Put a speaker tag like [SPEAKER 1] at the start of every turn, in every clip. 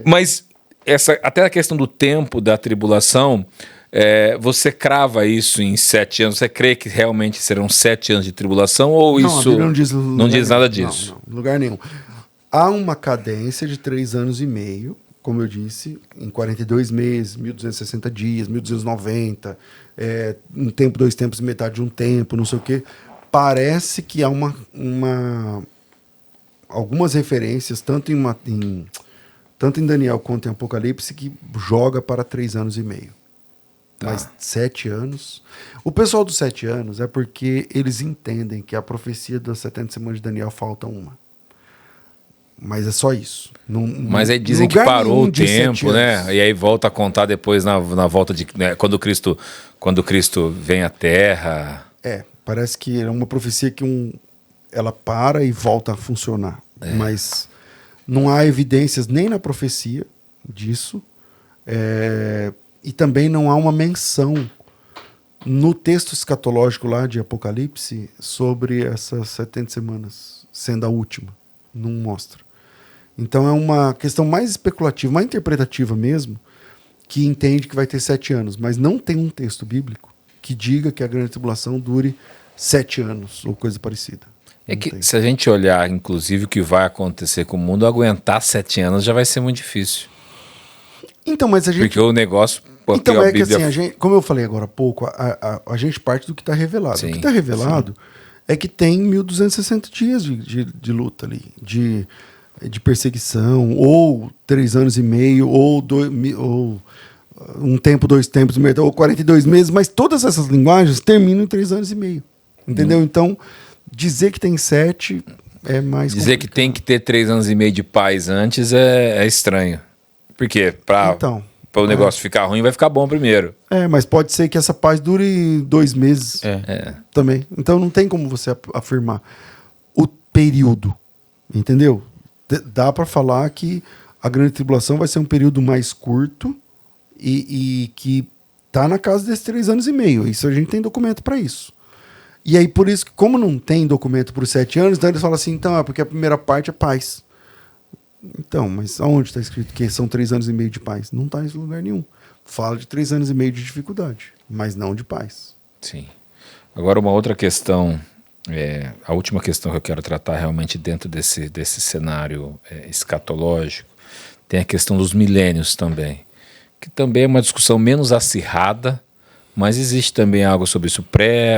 [SPEAKER 1] Mas até a questão do tempo da tribulação, você crava isso em 7 anos? Você crê que realmente serão 7 anos de tribulação? Ou
[SPEAKER 2] Não,
[SPEAKER 1] isso
[SPEAKER 2] a Bíblia
[SPEAKER 1] não diz nada disso?
[SPEAKER 2] Não, lugar nenhum. Há uma cadência de 3 anos e meio, como eu disse, em 42 meses, 1.260 dias, 1.290, um tempo, 2 tempos, metade de um tempo, não sei o quê. Parece que há algumas referências, tanto em Daniel quanto em Apocalipse, que joga para 3 anos e meio. Tá. Mas 7 anos... O pessoal dos 7 anos é porque eles entendem que a profecia das 70 semanas de Daniel falta uma. Mas é só isso.
[SPEAKER 1] Mas aí dizem que parou o tempo, né? E aí volta a contar depois na volta de... Né? Quando Cristo vem à Terra...
[SPEAKER 2] Parece que é uma profecia que ela para e volta a funcionar. Mas não há evidências nem na profecia disso. E também não há uma menção no texto escatológico lá de Apocalipse sobre essas 70 semanas sendo a última. Não mostra. Então é uma questão mais especulativa, mais interpretativa mesmo, que entende que vai ter 7 anos. Mas não tem um texto bíblico que diga que a grande tribulação dure 7 anos ou coisa parecida.
[SPEAKER 1] Se a gente olhar, inclusive, o que vai acontecer com o mundo, aguentar 7 anos já vai ser muito difícil.
[SPEAKER 2] Então, mas a gente...
[SPEAKER 1] Porque o negócio...
[SPEAKER 2] Então, que assim, como eu falei agora há pouco, a gente parte do que está revelado. Sim, o que está revelado é que tem 1.260 dias de luta ali, de perseguição, ou 3 anos e meio, ou 1 tempo, 2 tempos, ou 42 meses, mas todas essas linguagens terminam em 3 anos e meio. Entendeu? Então, dizer que tem 7 é mais
[SPEAKER 1] dizer complicado. Que tem que ter 3 anos e meio de paz antes é estranho. Por quê? Para o negócio ficar ruim, vai ficar bom primeiro.
[SPEAKER 2] Mas pode ser que essa paz dure 2 meses também. Então não tem como você afirmar o período, entendeu? Dá para falar que a grande tribulação vai ser um período mais curto e que tá na casa desses 3 anos e meio. Isso a gente tem documento para isso. E aí por isso que, como não tem documento por 7 anos, então eles falam assim, então porque a primeira parte é paz. Então, mas aonde está escrito que são 3 anos e meio de paz? Não está em lugar nenhum. Fala de 3 anos e meio de dificuldade, mas não de paz.
[SPEAKER 1] Sim. Agora uma outra questão, a última questão que eu quero tratar realmente dentro desse cenário escatológico, tem a questão dos milênios também, que também é uma discussão menos acirrada, mas existe também algo sobre isso,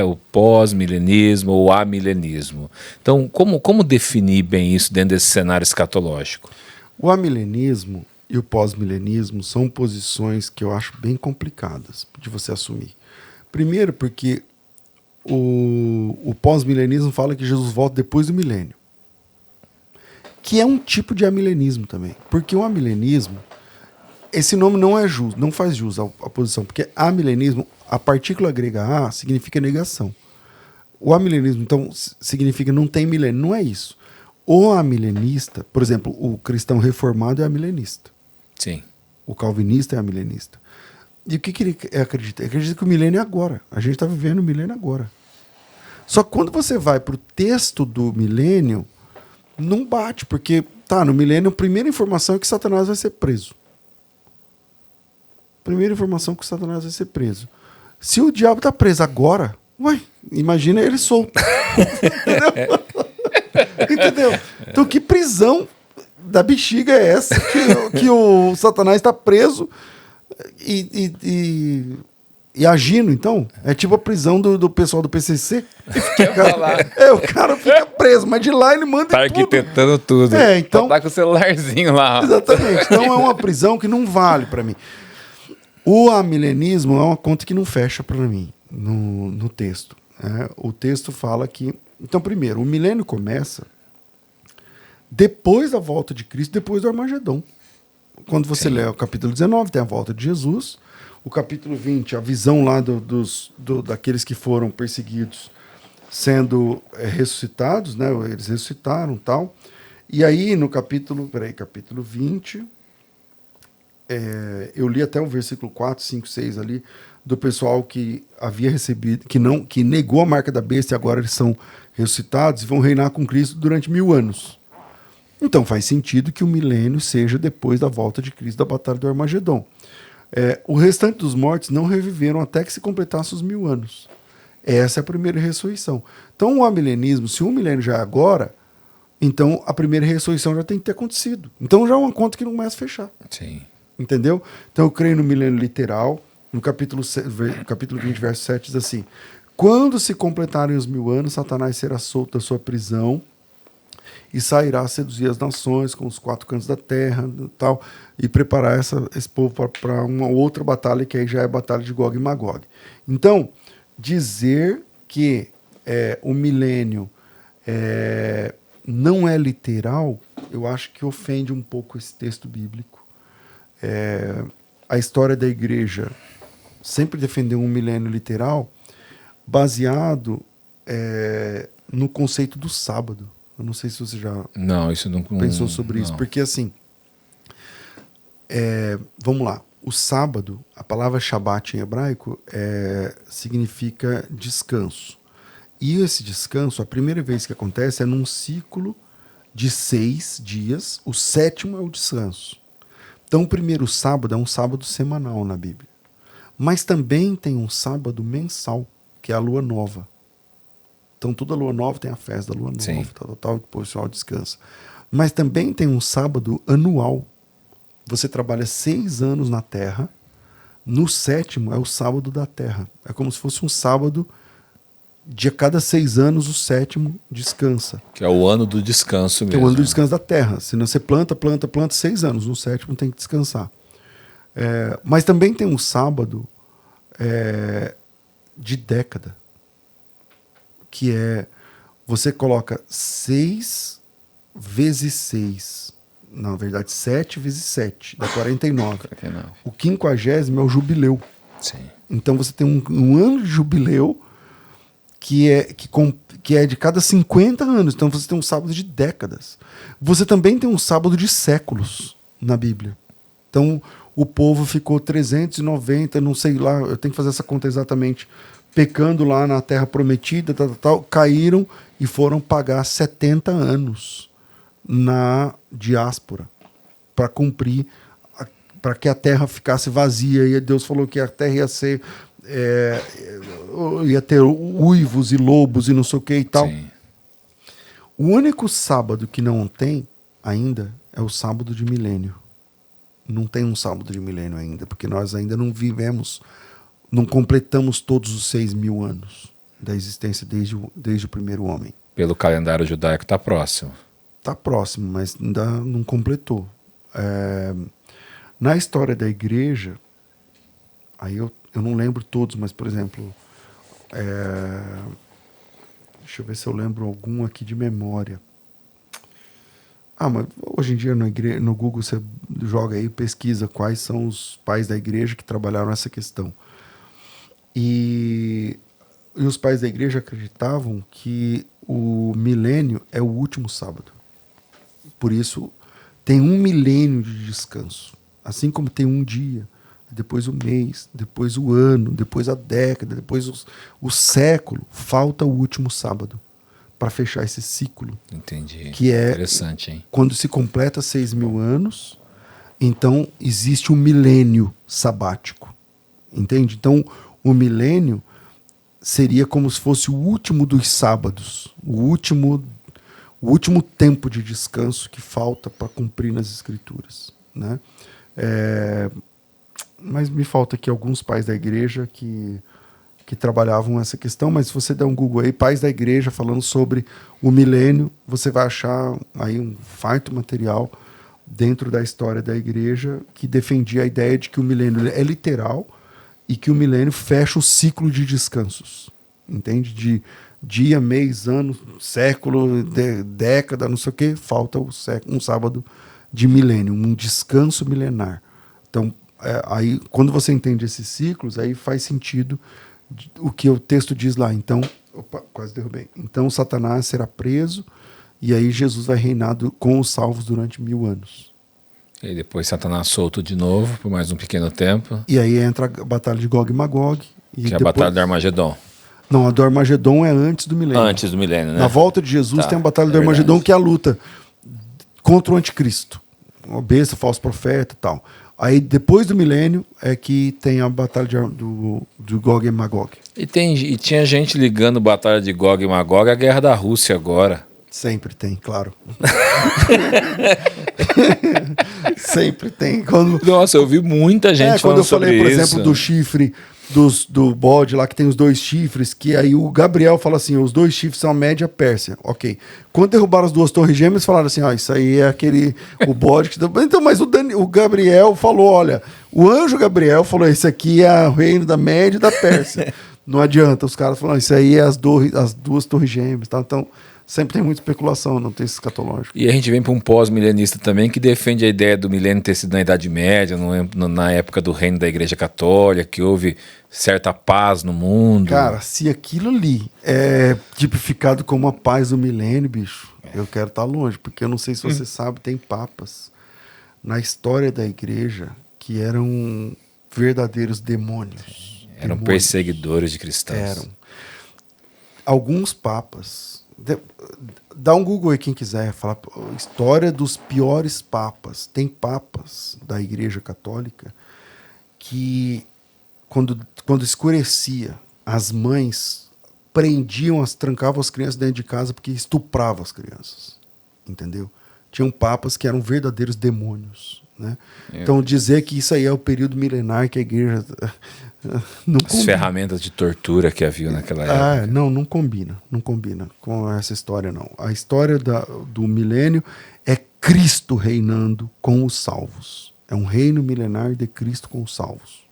[SPEAKER 1] o pós-milenismo ou amilenismo. Então, como definir bem isso dentro desse cenário escatológico?
[SPEAKER 2] O amilenismo e o pós-milenismo são posições que eu acho bem complicadas de você assumir. Primeiro porque o pós-milenismo fala que Jesus volta depois do milênio, que é um tipo de amilenismo também. Porque o amilenismo, esse nome não é justo, não faz jus à posição, porque amilenismo, a partícula grega a significa negação. O amilenismo, então, significa não tem milênio. Não é isso. O amilenista, por exemplo, o cristão reformado é amilenista.
[SPEAKER 1] Sim.
[SPEAKER 2] O calvinista é amilenista. E o que ele acredita? Ele acredita que o milênio é agora. A gente está vivendo o milênio agora. Só que quando você vai para o texto do milênio, não bate, porque no milênio a primeira informação é que Satanás vai ser preso. Primeira informação que o Satanás vai ser preso. Se o diabo está preso agora, imagina ele solto. Entendeu? Então que prisão da bexiga é essa que o Satanás está preso e agindo, então? É tipo a prisão do pessoal do PCC. O cara fica preso, mas de lá ele manda
[SPEAKER 1] tudo. Tá arquitetando tudo.
[SPEAKER 2] Então,
[SPEAKER 1] tá com o celularzinho lá.
[SPEAKER 2] Exatamente. Então é uma prisão que não vale para mim. O amilenismo é uma conta que não fecha para mim no texto. O texto fala que... Então, primeiro, o milênio começa depois da volta de Cristo, depois do Armagedon. Quando você lê o capítulo 19, tem a volta de Jesus. O capítulo 20, a visão lá daqueles que foram perseguidos sendo ressuscitados, né? Eles ressuscitaram e tal. E aí, no capítulo 20... eu li até o versículo 4, 5, 6 ali, do pessoal que havia recebido, que negou a marca da besta, e agora eles são ressuscitados e vão reinar com Cristo durante 1000 anos. Então faz sentido que o milênio seja depois da volta de Cristo da Batalha do Armagedon. O restante dos mortos não reviveram até que se completasse os 1000 anos. Essa é a primeira ressurreição. Então o amilenismo, se um milênio já é agora, então a primeira ressurreição já tem que ter acontecido. Então já é uma conta que não começa a fechar.
[SPEAKER 1] Sim.
[SPEAKER 2] Entendeu? Então eu creio no milênio literal. No capítulo 20, verso 7 diz assim: quando se completarem os 1000 anos, Satanás será solto da sua prisão e sairá a seduzir as nações com os 4 cantos da terra tal, e preparar esse povo para uma outra batalha, que aí já é a batalha de Gog e Magog. Então, dizer que o milênio não é literal, eu acho que ofende um pouco esse texto bíblico. A história da igreja sempre defendeu um milênio literal baseado no conceito do sábado. Eu não sei se você já pensou sobre isso. Porque assim, vamos lá. O sábado, a palavra Shabat em hebraico significa descanso. E esse descanso, a primeira vez que acontece é num ciclo de 6 dias. O 7º é o descanso. Então o primeiro sábado é um sábado semanal na Bíblia. Mas também tem um sábado mensal, que é a lua nova. Então toda lua nova tem a festa da lua nova, tal, depois o pessoal descansa. Mas também tem um sábado anual. Você trabalha 6 anos na terra, no 7º é o sábado da terra. É como se fosse um sábado de a cada 6 anos, o 7º descansa.
[SPEAKER 1] Que é o ano do descanso mesmo.
[SPEAKER 2] Que é o ano do descanso da terra. Senão você planta 6 anos, no 7º tem que descansar. Mas também tem um sábado de década, que você coloca 6 vezes 6, na verdade 7 vezes 7, dá 49. O 50º é o jubileu.
[SPEAKER 1] Sim.
[SPEAKER 2] Então você tem um ano de jubileu que é de cada 50 anos. Então você tem um sábado de décadas. Você também tem um sábado de séculos na Bíblia. Então o povo ficou 390, não sei lá, eu tenho que fazer essa conta exatamente, pecando lá na terra prometida, caíram e foram pagar 70 anos na diáspora para cumprir, para que a terra ficasse vazia. E Deus falou que a terra ia ser ia ter uivos e lobos e não sei o que e tal.
[SPEAKER 1] Sim.
[SPEAKER 2] O único sábado que não tem ainda é o sábado de milênio. Não tem um sábado de milênio ainda, porque nós ainda não não completamos todos os 6.000 anos da existência desde o primeiro homem.
[SPEAKER 1] Pelo calendário judaico está próximo.
[SPEAKER 2] Está próximo, mas ainda não completou. Na história da igreja, aí eu não lembro todos, mas, por exemplo, deixa eu ver se eu lembro algum aqui de memória. Mas hoje em dia no Google você joga aí, pesquisa quais são os pais da igreja que trabalharam essa questão. E os pais da igreja acreditavam que o milênio é o último sábado. Por isso, tem 1 milênio de descanso. Assim como tem um dia, depois o mês, depois o ano, depois a década, depois o século, falta o último sábado para fechar esse ciclo.
[SPEAKER 1] Entendi.
[SPEAKER 2] Que
[SPEAKER 1] interessante, hein?
[SPEAKER 2] Quando se completa 6.000 anos, então existe um milênio sabático. Entende? Então, o milênio seria como se fosse o último dos sábados, o último tempo de descanso que falta para cumprir nas escrituras, né? Mas me falta aqui alguns pais da igreja que trabalhavam essa questão, mas se você der um Google aí, pais da igreja falando sobre o milênio, você vai achar aí um farto material dentro da história da igreja que defendia a ideia de que o milênio é literal e que o milênio fecha o ciclo de descansos, entende? De dia, mês, ano, século, década, não sei o que, falta um sábado de milênio, um descanso milenar. Então, aí, quando você entende esses ciclos, aí faz sentido o que o texto diz lá. Então, quase derrubei. Então, Satanás será preso e aí Jesus vai reinar com os salvos durante 1000 anos.
[SPEAKER 1] E depois Satanás solto de novo por mais um pequeno tempo.
[SPEAKER 2] E aí entra a batalha de Gog e Magog.
[SPEAKER 1] Que é a batalha do Armagedon.
[SPEAKER 2] Não, a do Armagedon é antes do milênio.
[SPEAKER 1] Antes do milênio, né?
[SPEAKER 2] Na volta de Jesus tem a batalha do Armagedon,
[SPEAKER 1] verdade.
[SPEAKER 2] que é a luta contra o anticristo. Uma besta, falso profeta e tal. Aí, depois do milênio, é que tem a batalha do Gog e Magog.
[SPEAKER 1] E tinha gente ligando batalha de Gog e Magog à guerra da Rússia agora.
[SPEAKER 2] Sempre tem, claro. Sempre tem.
[SPEAKER 1] Nossa, eu vi muita gente falando
[SPEAKER 2] quando eu falei, por
[SPEAKER 1] sobre
[SPEAKER 2] exemplo, do chifre do bode lá, que tem os 2 chifres, que aí o Gabriel fala assim, os 2 chifres são a Média Pérsia. Ok. Quando derrubaram as 2 torres gêmeas, falaram assim, isso aí é o bode que... Então, mas o Gabriel falou, olha, o anjo Gabriel falou, esse aqui é o reino da Média e da Pérsia. Não adianta, os caras falaram, isso aí é as 2 torres gêmeas. Tá? Então, sempre tem muita especulação, não tem esse escatológico.
[SPEAKER 1] E a gente vem para um pós-milenista também que defende a ideia do milênio ter sido na Idade Média, na época do reino da Igreja Católica, que houve certa paz no mundo.
[SPEAKER 2] Cara, se aquilo ali é tipificado como a paz do milênio, bicho, eu quero estar longe, porque eu não sei se você sabe, tem papas na história da igreja que eram verdadeiros demônios.
[SPEAKER 1] Eram perseguidores de cristãos.
[SPEAKER 2] Eram. Alguns papas... Dá um Google aí quem quiser falar história dos piores papas. Tem papas da Igreja Católica que quando escurecia, as mães trancavam as crianças dentro de casa porque estupravam as crianças, entendeu? Tinham papas que eram verdadeiros demônios, né? Então dizer que isso aí é o período milenar que a igreja
[SPEAKER 1] as ferramentas de tortura que havia naquela época.
[SPEAKER 2] Não combina com essa história, não. A história do milênio é Cristo reinando com os salvos. É um reino milenar de Cristo com os salvos.